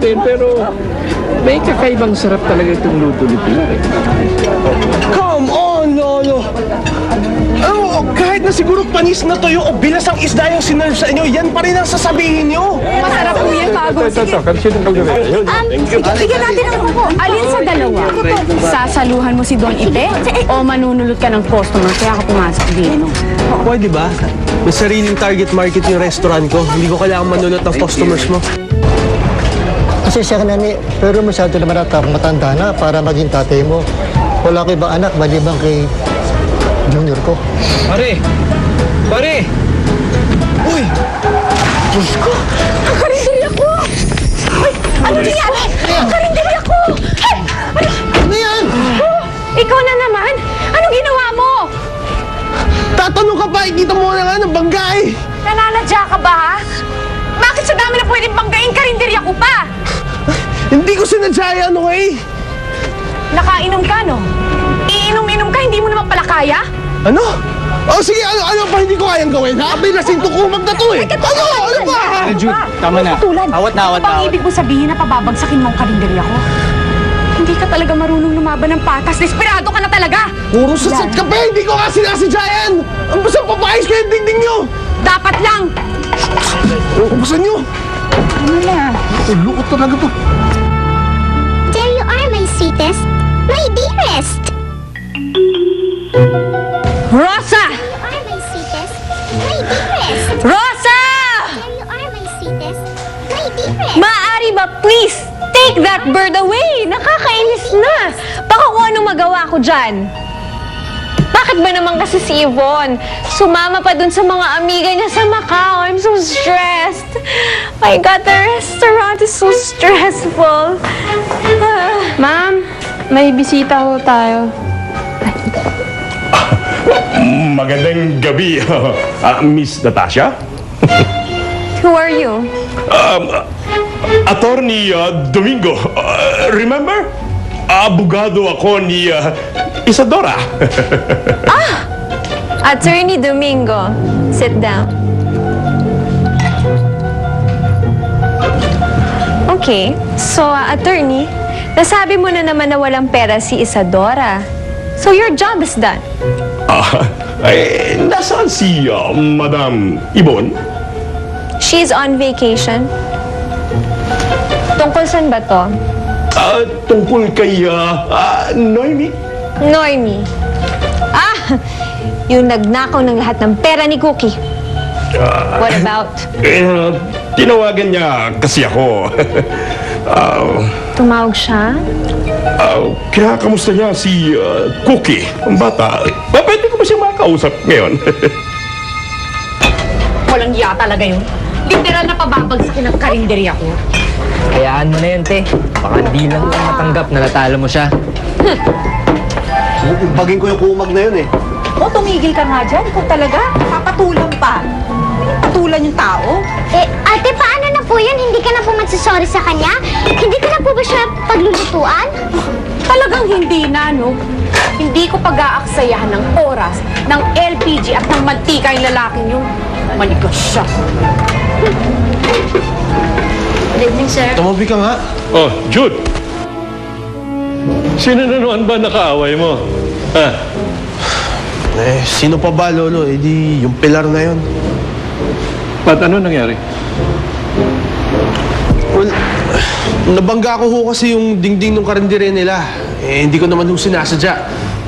natin, pero may kakaibang sarap talaga itong luto ni Pilar eh. Come on, Lolo! Kahit na siguro panis na tuyo o bilas ang isda yung sinerve sa inyo, yan pa rin ang sasabihin nyo. Masarap po yan, bago. Ito, kansin ng kaldereta. Yun. Bigyan natin ang kuko. Alin sa dalawa? Sasaluhan mo si Don Ipe o manunulot ka ng customer kaya ka pumasok dito? Pwede ba? May sariling target market yung restaurant ko. Hindi ko kailangan manulot ng customers mo. Kasi siya kanani, pero masyado naman ata matanda na para maging tatay mo. Wala ko ibang anak, maliban kay junior ko. Pare! Pare! Uy! Diyos ko! Karinderya ko! Ay, ano nangyari? Karinderya ko! Ano yan? Ikaw na naman? Anong ginawa mo? Tatanong ka pa, ikita mo na nga ng banggay! Nananadya ka ba, ha? Bakit sa dami na pwedeng banggain karinderya ko pa? Hindi ko sinadya ano eh! Nakainom ka, no? Iinom-inom ka, hindi mo naman pala kaya? Ano? Oh, sige, ano pa hindi ko kayang gawin, ha? May lasing tukumag na to eh! Ano ba? Jude, tama na. Awat na, awat na. Pang ibig mo sabihin na pababagsakin mo ang karinderya ko? Hindi ka talaga marunong lumaban ng patas. Desperado ka na talaga! Puro sasat ka pa, hindi ko nga sinasadya yan! Ang basang papayos kayo yung dingding nyo! Dapat lang! Ang kumpasan nyo! Ano na? Ulo ko talaga to. There you are, my sweetest, my dearest. Rosa! You are my sweetest, my dearest. Rosa! There you are, my sweetest, my dearest. Maaari ba please take that bird away? Nakakainis na! Baka kung anong magawa ko dyan. Bakit ba naman kasi si Yvonne sumama pa dun sa mga amiga niya sa Macau? I'm so stressed. My God, the restaurant is so stressful. Ma'am, may bisita ho tayo. Magandang gabi, Miss Natasha. Who are you? Attorney Domingo. Remember? Abogado ako ni Isadora. Attorney Domingo. Sit down. Okay, so attorney, nasabi mo na naman na walang pera si Isadora. So your job is done. Nasaan si Madam Ibon? She's on vacation. Tungkol saan ba to? Tungkol kay Noemi? Noemi. Yung nagnakaw ng lahat ng pera ni Cookie. What about? Tinawagan niya kasi ako. Tumawag siya? Kaya kamusta niya si Cookie, ang bata? Pwede ko ba siya makausap ngayon? Walang iya talaga yun. Literal na pababagsakin ng karinderya ko. Hayaan mo na yan, te. Baka di lang ka matanggap na natalo mo siya. Baging ko yung kumag na yun eh. O, tumigil ka nga dyan. Ikaw talaga, papatulang pa. Patulan yung tao. Ate, paano na po yan? Hindi ka na po magsasorry sa kanya? Hindi ka na po ba siya paglulutuan? Talagang hindi na, no? Hindi ko pag-aaksayahan ng oras, ng LPG at ng mantika yung lalaking yun. Manigas siya. Good evening, sir. Tumabi ka nga. Oh, Jude! Sino na naman ba nakaaway mo? Sino pa ba, Lolo? Eh di, yung pilar na yun. Ba't ano nangyari? Well, nabangga ko ho kasi yung dingding ng karindere nila. Hindi ko naman ho sinasadya.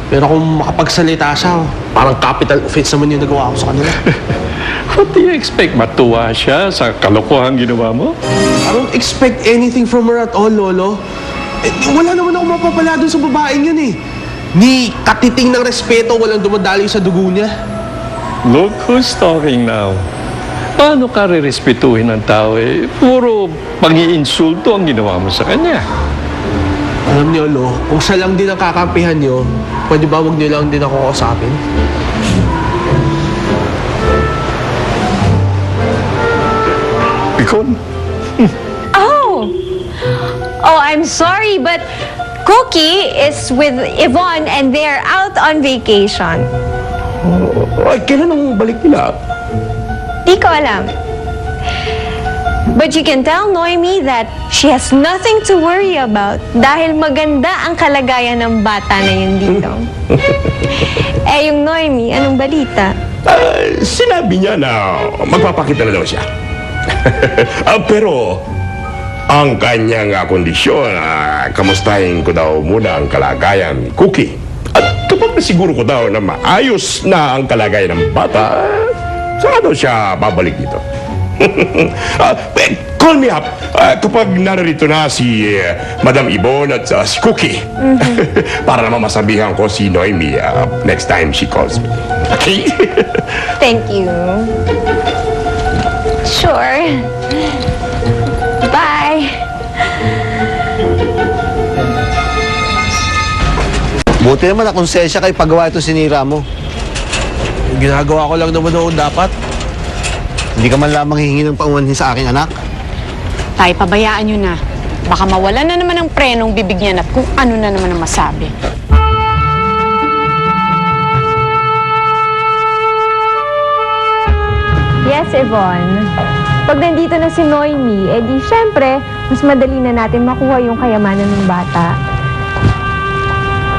Pero kung makapagsalita siya, parang capital offense naman yung nagawa ko sa kanila. What do you expect? Matuwa siya sa kalokohan ginawa mo? I don't expect anything from her at all, Lolo. Wala naman ako mapapala dun sa babaeng yun eh. Ni katiting ng respeto, walang dumadaloy sa dugo niya. Look who's talking now. Paano ka re-respetuhin ng tao eh? Puro pang-iinsulto ang ginawa mo sa kanya. Alam niyo, Lo, kung siya lang din ang kakampihan niyo, pwede ba wag niyo lang din ako kausapin? Pikon? Oh, I'm sorry, but Cookie is with Yvonne and they're out on vacation. Ay, kailan ang balik nila? Di ko alam. But you can tell Noemi that she has nothing to worry about dahil maganda ang kalagayan ng bata na yun dito. Eh, yung Noemi, anong balita? Sinabi niya na magpapakita na daw siya. Pero, ang kanyang kondisyon, kamustahin ko daw muna ang kalagayan ni Cookie. At kapag nasiguro ko daw na maayos na ang kalagayan ng bata, saka daw siya babalik dito. Call me up kapag narito na si Madam Ibon at si Cookie. Para naman masabihan ko si Noemi next time she calls me. Okay? Thank you. Sure. Bye. Buti naman nakonsensya kay paggawa ito sinira mo. Ginagawa ko lang naman noon dapat. Hindi ka man lamang hihingi ng paumanhin sa aking anak. Tay, pabayaan nyo na. Baka mawala na naman ang prenong bibig niyan at kung ano na naman ang masabi. Yes, Yvonne. Pag nandito na si Noemi, eh di syempre, mas madali na natin makuha yung kayamanan ng bata.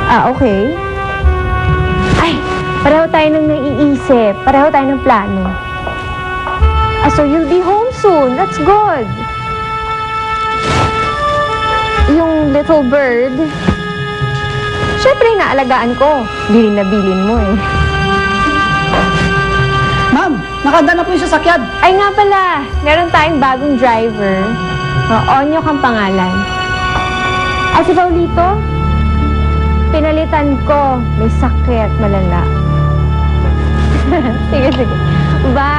Ah, okay. Ay, pareho tayo ng naiisip. Pareho tayo ng plano. Ah, so you'll be home soon. That's good. Yung little bird, syempre naalagaan ko. Bilin na bilin mo eh. Ma'am, nakanda na po yung sasakyan. Ay nga pala, meron tayong bagong driver. Onyok ang pangalan. At si Paulito, pinalitan ko. May sakit, malala. Sige, sige. Bye!